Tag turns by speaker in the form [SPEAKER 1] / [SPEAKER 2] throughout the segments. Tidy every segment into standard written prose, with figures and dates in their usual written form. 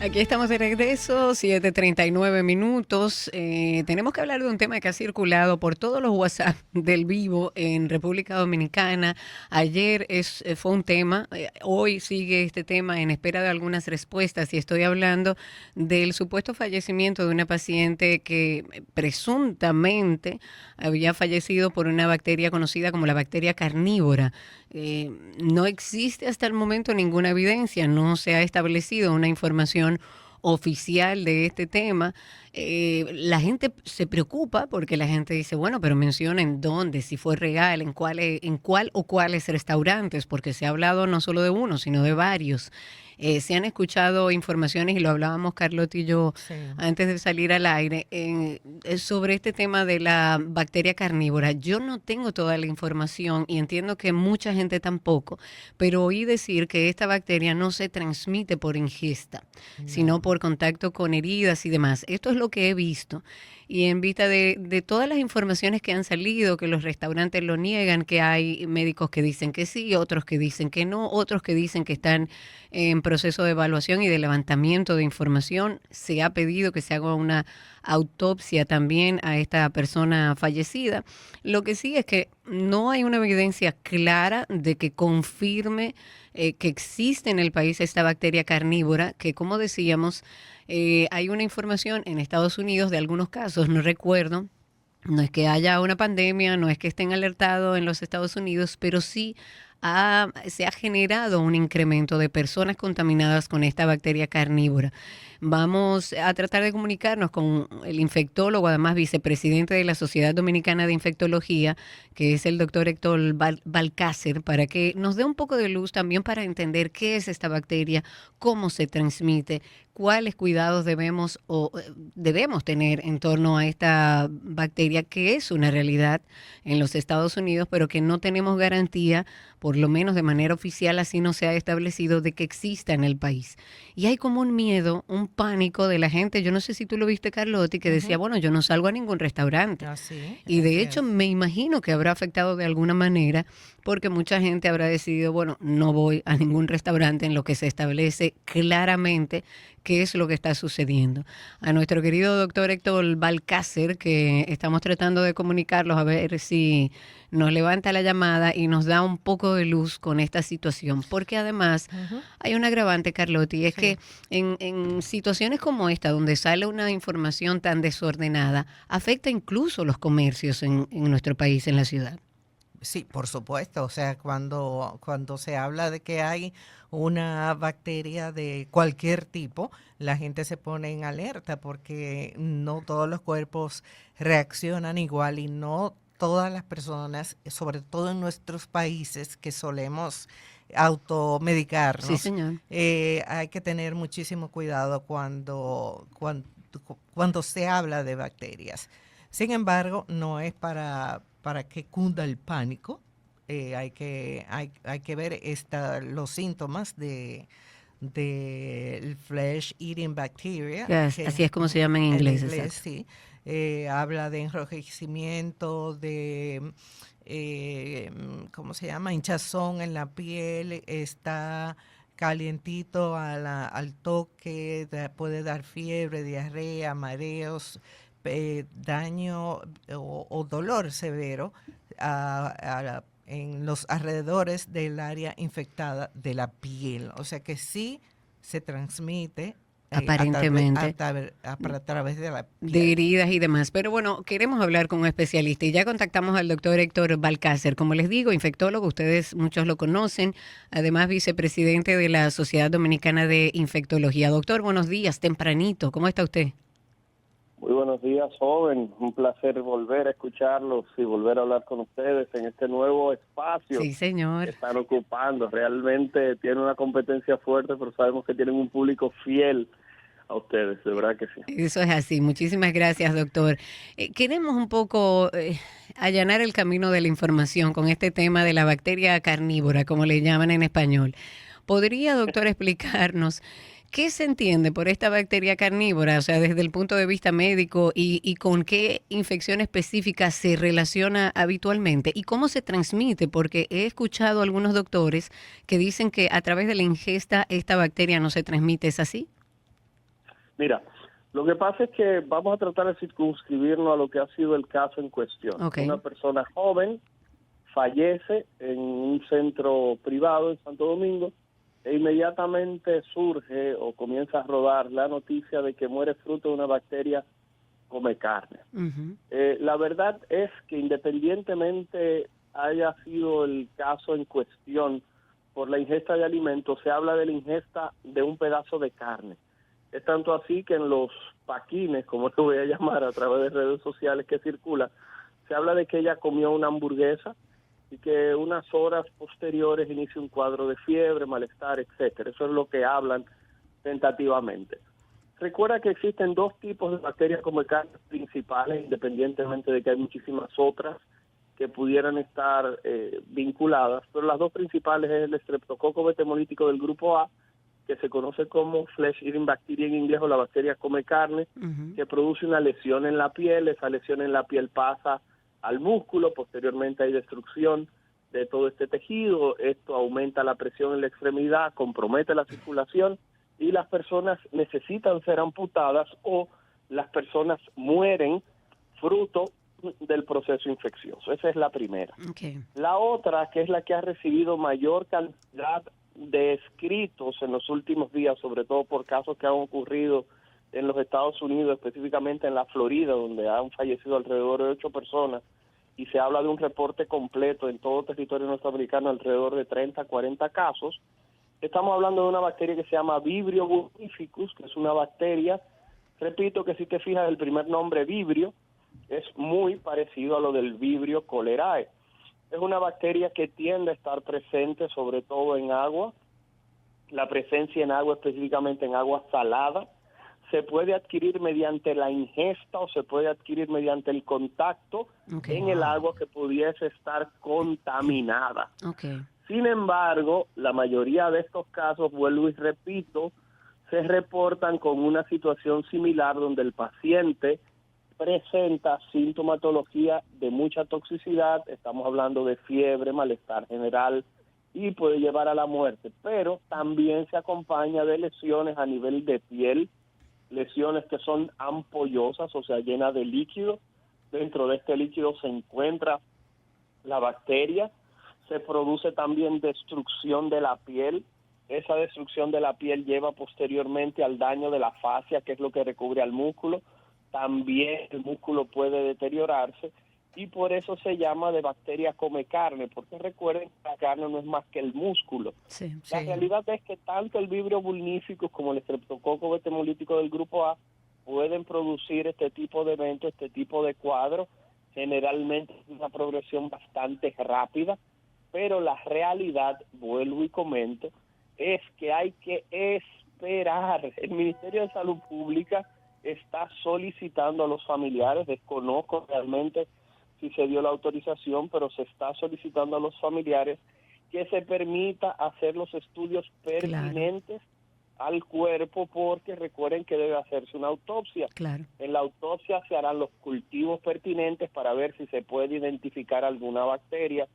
[SPEAKER 1] Aquí estamos de regreso, 7:39 minutos. Tenemos que hablar de un tema que ha circulado por todos los WhatsApp del Vivo en República Dominicana. Ayer fue un tema, hoy sigue este tema en espera de algunas respuestas y estoy hablando del supuesto fallecimiento de una paciente que presuntamente había fallecido por una bacteria conocida como la bacteria carnívora. No existe hasta el momento ninguna evidencia, no se ha establecido una información oficial de este tema. La gente se preocupa porque la gente dice, bueno, pero mencionen dónde, si fue real, en cuál o cuáles restaurantes, porque se ha hablado no solo de uno, sino de varios. Se han escuchado informaciones, y lo hablábamos Carlota y yo
[SPEAKER 2] Sí.
[SPEAKER 1] antes de salir al aire, sobre este tema de la bacteria carnívora. Yo no tengo toda la información y entiendo que mucha gente tampoco, pero oí decir que esta bacteria no se transmite por ingesta, sino
[SPEAKER 2] No.
[SPEAKER 1] por contacto con heridas y demás. Esto es lo que he visto. Y en vista de todas las informaciones que han salido, que los restaurantes lo niegan, que hay médicos que dicen que sí, otros que dicen que no, otros que dicen que están en proceso de evaluación y de levantamiento de información, se ha pedido que se haga una autopsia también a esta persona fallecida. Lo que sí es que no hay una evidencia clara de que confirme que existe en el país esta bacteria carnívora, que como decíamos, hay una información en Estados Unidos de algunos casos, no recuerdo. No es que haya una pandemia, no es que estén alertados en los Estados Unidos, pero sí se ha generado un incremento de personas contaminadas con esta bacteria carnívora. Vamos a tratar de comunicarnos con el infectólogo, además vicepresidente de la Sociedad Dominicana de Infectología, que es el doctor Héctor Balcácer, para que nos dé un poco de luz también para entender qué es esta bacteria, cómo se transmite, cuáles cuidados debemos tener en torno a esta bacteria, que es una realidad en los Estados Unidos, pero que no tenemos garantía, por lo menos de manera oficial, así no se ha establecido, de que exista en el país. Y hay como un miedo, un pánico de la gente. Yo no sé si tú lo viste, Carlotti, que decía,
[SPEAKER 2] Ujú.
[SPEAKER 1] bueno, yo no salgo a ningún restaurante.
[SPEAKER 2] Así,
[SPEAKER 1] Y de
[SPEAKER 2] así
[SPEAKER 1] hecho
[SPEAKER 2] es.
[SPEAKER 1] me imagino que habrá afectado de alguna manera, porque mucha gente habrá decidido, bueno, no voy a ningún restaurante, en lo que se establece claramente qué es lo que está sucediendo. A nuestro querido doctor Héctor Balcácer, que estamos tratando de comunicarlos, a ver si nos levanta la llamada y nos da un poco de luz con esta situación, porque además
[SPEAKER 2] Ujú.
[SPEAKER 1] hay un agravante, Carlotti, y es que
[SPEAKER 2] Sí.
[SPEAKER 1] en situaciones como esta, donde sale una información tan desordenada, afecta incluso los comercios en nuestro país, en la ciudad.
[SPEAKER 2] Sí, por supuesto. O sea, cuando se habla de que hay una bacteria de cualquier tipo, la gente se pone en alerta porque no todos los cuerpos reaccionan igual y no todas las personas, sobre todo en nuestros países que solemos
[SPEAKER 1] Sí,
[SPEAKER 2] automedicarnos,
[SPEAKER 1] señor.
[SPEAKER 2] hay que tener muchísimo cuidado cuando se habla de bacterias. Sin embargo, no es para que cunda el pánico. Hay que ver los síntomas del flesh eating bacteria,
[SPEAKER 1] Así
[SPEAKER 2] que
[SPEAKER 1] es como se llama en
[SPEAKER 2] en
[SPEAKER 1] inglés,
[SPEAKER 2] inglés
[SPEAKER 1] exacto.
[SPEAKER 2] sí. Habla de enrojecimiento, de, ¿cómo se llama? Hinchazón en la piel, está calientito al toque, puede dar fiebre, diarrea, mareos, daño o dolor severo en los alrededores del área infectada de la piel. O sea que sí se transmite
[SPEAKER 1] Aparentemente,
[SPEAKER 2] a través de la
[SPEAKER 1] de
[SPEAKER 2] piel.
[SPEAKER 1] heridas y demás. Pero bueno, queremos hablar con un especialista y ya contactamos al doctor Héctor Balcácer. Como les digo, infectólogo, ustedes muchos lo conocen, además vicepresidente de la Sociedad Dominicana de Infectología. Doctor, buenos días, tempranito, ¿cómo está usted?
[SPEAKER 3] Muy buenos días, joven. Un placer volver a escucharlos y volver a hablar con ustedes en este nuevo espacio
[SPEAKER 1] Sí,
[SPEAKER 3] que
[SPEAKER 1] señor.
[SPEAKER 3] están ocupando. Realmente tienen una competencia fuerte, pero sabemos que tienen un público fiel a ustedes, de verdad que sí.
[SPEAKER 1] Eso es así. Muchísimas gracias, doctor. Queremos un poco allanar el camino de la información con este tema de la bacteria carnívora, como le llaman en español. ¿Podría, doctor, explicarnos qué se entiende por esta bacteria carnívora? O sea, desde el punto de vista médico y con qué infección específica se relaciona habitualmente y cómo se transmite, porque he escuchado a algunos doctores que dicen que a través de la ingesta esta bacteria no se transmite. ¿Es así?
[SPEAKER 3] Mira, lo que pasa es que vamos a tratar de circunscribirnos a lo que ha sido el caso en cuestión.
[SPEAKER 1] Okay.
[SPEAKER 3] Una persona joven fallece en un centro privado en Santo Domingo e inmediatamente surge o comienza a rodar la noticia de que muere fruto de una bacteria come carne.
[SPEAKER 1] Uh-huh.
[SPEAKER 3] La verdad es que independientemente haya sido el caso en cuestión por la ingesta de alimentos, se habla de la ingesta de un pedazo de carne. Es tanto así que en los paquines, como lo voy a llamar a través de redes sociales que circula, se habla de que ella comió una hamburguesa y que unas horas posteriores inicia un cuadro de fiebre, malestar, etcétera. Eso es lo que hablan tentativamente. Recuerda que existen dos tipos de bacterias come carne principales, independientemente de que hay muchísimas otras que pudieran estar vinculadas, pero las dos principales es el Streptococcus beta-hemolítico del grupo A, que se conoce como flesh eating bacteria en inglés, o la bacteria come carne,
[SPEAKER 1] Uh-huh.
[SPEAKER 3] que produce una lesión en la piel. Esa lesión en la piel pasa al músculo, posteriormente hay destrucción de todo este tejido, esto aumenta la presión en la extremidad, compromete la circulación y las personas necesitan ser amputadas o las personas mueren fruto del proceso infeccioso. Esa es la primera.
[SPEAKER 1] Okay.
[SPEAKER 3] La otra, que es la que ha recibido mayor cantidad de escritos en los últimos días, sobre todo por casos que han ocurrido en los Estados Unidos, específicamente en la Florida, donde han fallecido alrededor de 8 personas, y se habla de un reporte completo en todo territorio norteamericano, alrededor de 30, 40 casos. Estamos hablando de una bacteria que se llama Vibrio vulnificus, que es una bacteria, repito que si te fijas el primer nombre Vibrio, es muy parecido a lo del Vibrio cholerae. Es una bacteria que tiende a estar presente sobre todo en agua. La presencia en agua, específicamente en agua salada, se puede adquirir mediante la ingesta o se puede adquirir mediante el contacto en el agua que pudiese estar contaminada.
[SPEAKER 1] Okay.
[SPEAKER 3] Sin embargo, la mayoría de estos casos, vuelvo y repito, se reportan con una situación similar donde el paciente presenta sintomatología de mucha toxicidad, estamos hablando de fiebre, malestar general y puede llevar a la muerte, pero también se acompaña de lesiones a nivel de piel, lesiones que son ampollosas, o sea, llenas de líquido. Dentro de este líquido se encuentra la bacteria, se produce también destrucción de la piel. Esa destrucción de la piel lleva posteriormente al daño de la fascia, que es lo que recubre al músculo. También el músculo puede deteriorarse y por eso se llama de bacteria come carne, porque recuerden que la carne no es más que el músculo.
[SPEAKER 1] Sí.
[SPEAKER 3] La realidad es que tanto el Vibrio vulnificus como el Streptococcus beta-hemolítico del grupo A pueden producir este tipo de eventos, este tipo de cuadros. Generalmente es una progresión bastante rápida, pero la realidad, vuelvo y comento, es que hay que esperar. El Ministerio de Salud Pública está solicitando a los familiares, desconozco realmente si se dio la autorización, pero se está solicitando a los familiares que se permita hacer los estudios pertinentes al cuerpo, porque recuerden que debe hacerse una autopsia.
[SPEAKER 1] Claro.
[SPEAKER 3] En la autopsia se harán los cultivos pertinentes para ver si se puede identificar alguna bacteria,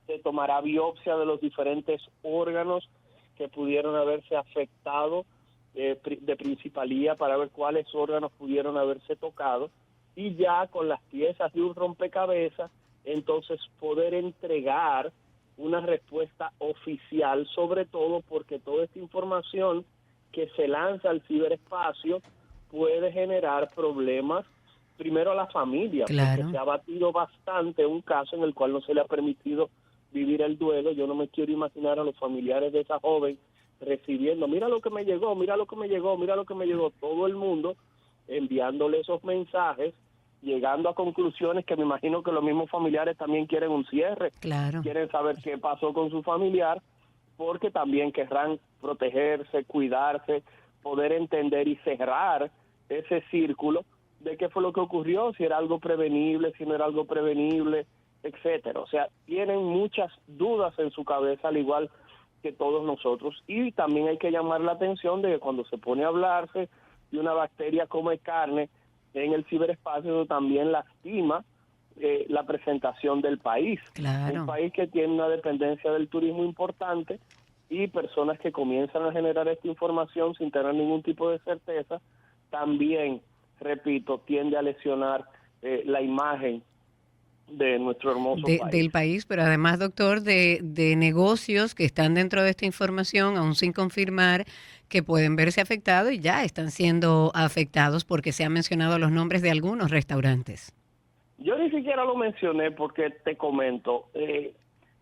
[SPEAKER 3] se tomará biopsia de los diferentes órganos que pudieron haberse afectado de principalía para ver cuáles órganos pudieron haberse tocado y ya con las piezas de un rompecabezas entonces poder entregar una respuesta oficial, sobre todo porque toda esta información que se lanza al ciberespacio puede generar problemas primero a la familia,
[SPEAKER 1] Claro.
[SPEAKER 3] porque se ha batido bastante un caso en el cual no se le ha permitido vivir el duelo. Yo no me quiero imaginar a los familiares de esa joven recibiendo, mira lo que me llegó, mira lo que me llegó, mira lo que me llegó, todo el mundo enviándole esos mensajes, llegando a conclusiones que me imagino que los mismos familiares también quieren un cierre,
[SPEAKER 1] Claro.
[SPEAKER 3] quieren saber qué pasó con su familiar, porque también querrán protegerse, cuidarse, poder entender y cerrar ese círculo de qué fue lo que ocurrió, si era algo prevenible, si no era algo prevenible, etcétera. O sea, tienen muchas dudas en su cabeza, al igual que todos nosotros, y también hay que llamar la atención de que cuando se pone a hablarse de una bacteria come carne en el ciberespacio, también lastima la presentación del país.
[SPEAKER 1] Claro.
[SPEAKER 3] Un país que tiene una dependencia del turismo importante y personas que comienzan a generar esta información sin tener ningún tipo de certeza, también, repito, tiende a lesionar la imagen de nuestro hermoso país.
[SPEAKER 1] Del país, pero además, doctor, de negocios que están dentro de esta información, aún sin confirmar, que pueden verse afectados y ya están siendo afectados porque se han mencionado los nombres de algunos restaurantes.
[SPEAKER 3] Yo ni siquiera lo mencioné porque te comento, de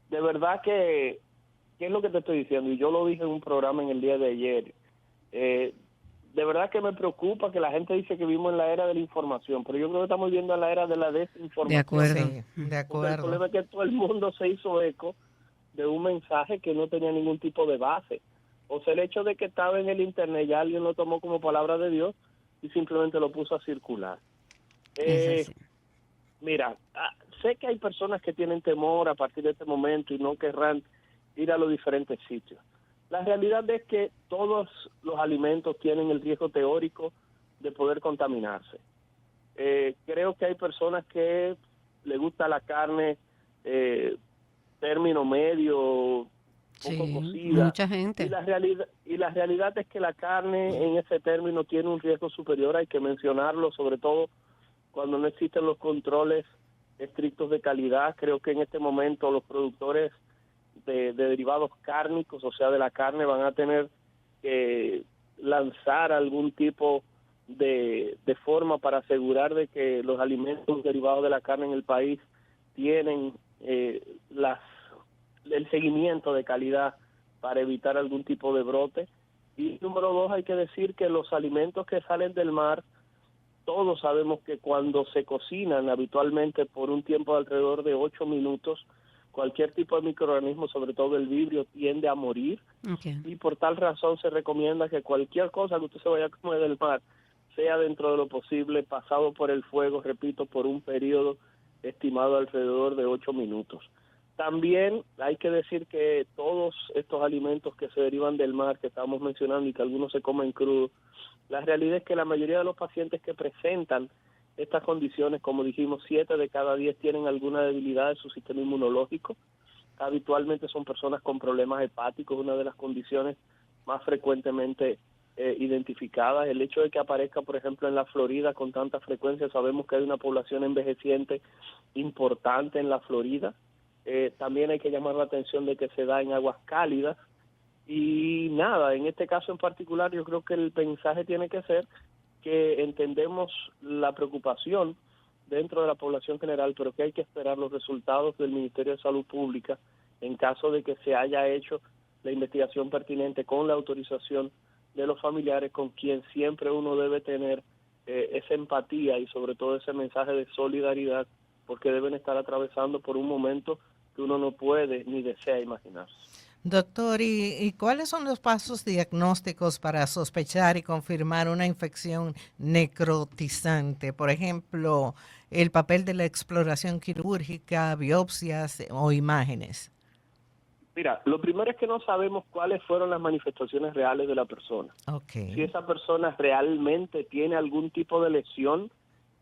[SPEAKER 3] verdad que, ¿qué es lo que te estoy diciendo? Y yo lo dije en un programa en el día de ayer. De verdad que me preocupa que la gente dice que vivimos en la era de la información, pero yo creo que estamos viviendo en la era de la desinformación.
[SPEAKER 1] De acuerdo.
[SPEAKER 2] Sí, de acuerdo.
[SPEAKER 3] Porque el problema es que todo el mundo se hizo eco de un mensaje que no tenía ningún tipo de base. O sea, el hecho de que estaba en el internet ya alguien lo tomó como palabra de Dios y simplemente lo puso a circular.
[SPEAKER 1] Es así.
[SPEAKER 3] Mira, sé que hay personas que tienen temor a partir de este momento y no querrán ir a los diferentes sitios. La realidad es que todos los alimentos tienen el riesgo teórico de poder contaminarse. Creo que hay personas que les gusta la carne término medio, poco cocida.
[SPEAKER 1] Mucha gente.
[SPEAKER 3] Y la realidad es que la carne en ese término tiene un riesgo superior, hay que mencionarlo, sobre todo cuando no existen los controles estrictos de calidad. Creo que en este momento los productores de derivados cárnicos, o sea, de la carne, van a tener que lanzar algún tipo de forma para asegurar de que los alimentos derivados de la carne en el país tienen el seguimiento de calidad para evitar algún tipo de brote. Y número 2, hay que decir que los alimentos que salen del mar, todos sabemos que cuando se cocinan habitualmente por un tiempo de alrededor de 8 minutos, cualquier tipo de microorganismo, sobre todo el vibrio, tiende a morir.
[SPEAKER 1] Okay.
[SPEAKER 3] Y por tal razón se recomienda que cualquier cosa que usted se vaya a comer del mar sea dentro de lo posible pasado por el fuego, repito, por un periodo estimado alrededor de 8 minutos. También hay que decir que todos estos alimentos que se derivan del mar, que estamos mencionando y que algunos se comen crudos, la realidad es que la mayoría de los pacientes que presentan estas condiciones, como dijimos, 7 de cada 10 tienen alguna debilidad de su sistema inmunológico. Habitualmente son personas con problemas hepáticos, una de las condiciones más frecuentemente identificadas. El hecho de que aparezca, por ejemplo, en la Florida con tanta frecuencia, sabemos que hay una población envejeciente importante en la Florida. También hay que llamar la atención de que se da en aguas cálidas. Y nada, en este caso en particular yo creo que el mensaje tiene que ser que entendemos la preocupación dentro de la población general, pero que hay que esperar los resultados del Ministerio de Salud Pública en caso de que se haya hecho la investigación pertinente con la autorización de los familiares, con quien siempre uno debe tener esa empatía y sobre todo ese mensaje de solidaridad, porque deben estar atravesando por un momento que uno no puede ni desea imaginarse.
[SPEAKER 2] Doctor, ¿y cuáles son los pasos diagnósticos para sospechar y confirmar una infección necrotizante? Por ejemplo, el papel de la exploración quirúrgica, biopsias o imágenes.
[SPEAKER 3] Mira, lo primero es que no sabemos cuáles fueron las manifestaciones reales de la persona.
[SPEAKER 2] Okay.
[SPEAKER 3] Si esa persona realmente tiene algún tipo de lesión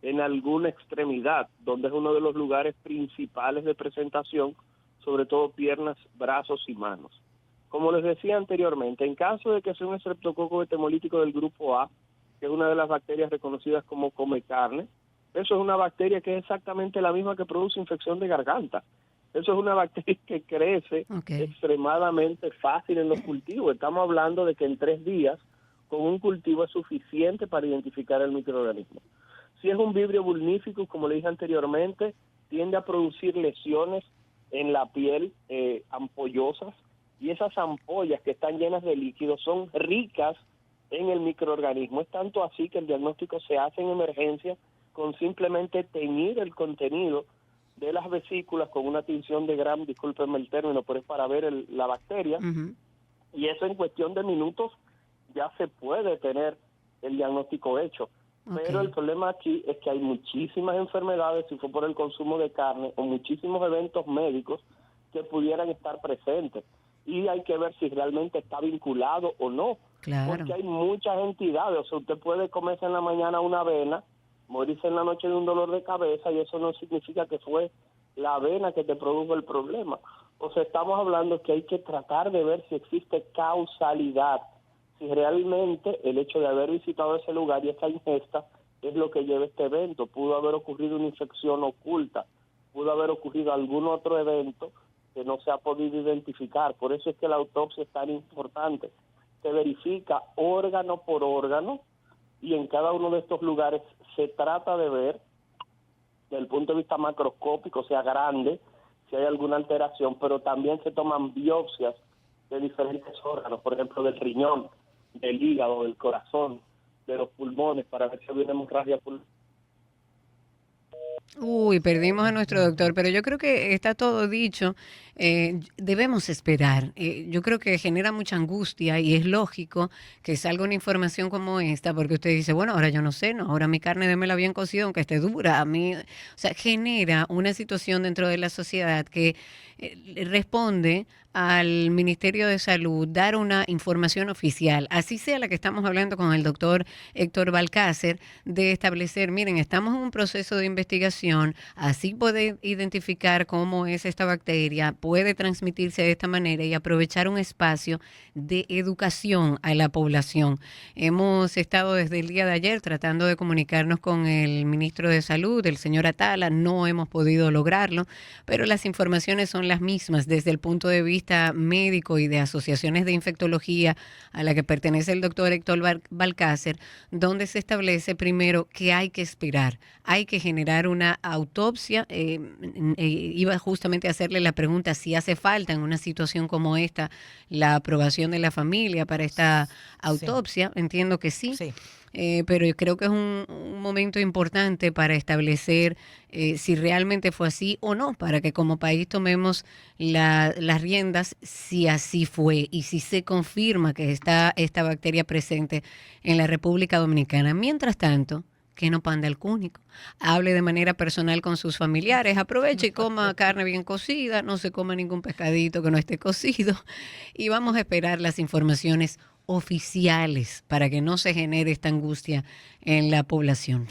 [SPEAKER 3] en alguna extremidad, donde es uno de los lugares principales de presentación, sobre todo piernas, brazos y manos. Como les decía anteriormente, en caso de que sea un estreptococo hemolítico del grupo A, que es una de las bacterias reconocidas como come carne, eso es una bacteria que es exactamente la misma que produce infección de garganta. Eso es una bacteria que crece extremadamente fácil en los cultivos. Estamos hablando de que en 3 días, con un cultivo es suficiente para identificar el microorganismo. Si es un vibrio vulníficus, como le dije anteriormente, tiende a producir lesiones en la piel ampollosas, y esas ampollas que están llenas de líquidos son ricas en el microorganismo. Es tanto así que el diagnóstico se hace en emergencia con simplemente teñir el contenido de las vesículas con una tinción de Gram, discúlpenme el término, pero es para ver la bacteria, y eso en cuestión de minutos ya se puede tener el diagnóstico hecho. Pero el problema aquí es que hay muchísimas enfermedades, si fue por el consumo de carne, o muchísimos eventos médicos que pudieran estar presentes. Y hay que ver si realmente está vinculado o no.
[SPEAKER 1] Claro.
[SPEAKER 3] Porque hay muchas entidades. O sea, usted puede comerse en la mañana una avena, morirse en la noche de un dolor de cabeza, y eso no significa que fue la avena que te produjo el problema. O sea, estamos hablando que hay que tratar de ver si existe causalidad. si realmente el hecho de haber visitado ese lugar y esa ingesta es lo que lleva a este evento. Pudo haber ocurrido una infección oculta, pudo haber ocurrido algún otro evento que no se ha podido identificar. Por eso es que la autopsia es tan importante. Se verifica órgano por órgano y en cada uno de estos lugares se trata de ver, desde el punto de vista macroscópico, sea grande, si hay alguna alteración, pero también se toman biopsias de diferentes órganos, por ejemplo, del riñón, del hígado, del corazón, de los pulmones, para ver si hay una hemorragia pulmonar.
[SPEAKER 1] Uy, perdimos a nuestro doctor, pero yo creo que está todo dicho. Debemos esperar. Yo creo que genera mucha angustia y es lógico que salga una información como esta, porque usted dice, bueno, ahora yo no sé, no, ahora mi carne démela bien cocida aunque esté dura. A mí, o sea, genera una situación dentro de la sociedad que responde al Ministerio de Salud dar una información oficial, así sea la que estamos hablando con el doctor Héctor Balcácer, de establecer, miren, estamos en un proceso de investigación, así puede identificar cómo es esta bacteria, puede transmitirse de esta manera y aprovechar un espacio de educación a la población. Hemos estado desde el día de ayer tratando de comunicarnos con el ministro de Salud, el señor Atala, no hemos podido lograrlo, pero las informaciones son las mismas desde el punto de vista médico y de asociaciones de infectología a la que pertenece el doctor Héctor Balcácer, donde se establece primero que hay que esperar, hay que generar una autopsia. Iba justamente a hacerle la pregunta si hace falta en una situación como esta la aprobación de la familia para esta autopsia. Sí. Entiendo que sí. Sí. Pero yo creo que es un momento importante para establecer si realmente fue así o no, para que como país tomemos las riendas si así fue y si se confirma que está esta bacteria presente en la República Dominicana. Mientras tanto, que no panda el cúnico, hable de manera personal con sus familiares, aproveche y coma carne bien cocida, no se coma ningún pescadito que no esté cocido y vamos a esperar las informaciones oficiales para que no se genere esta angustia en la población.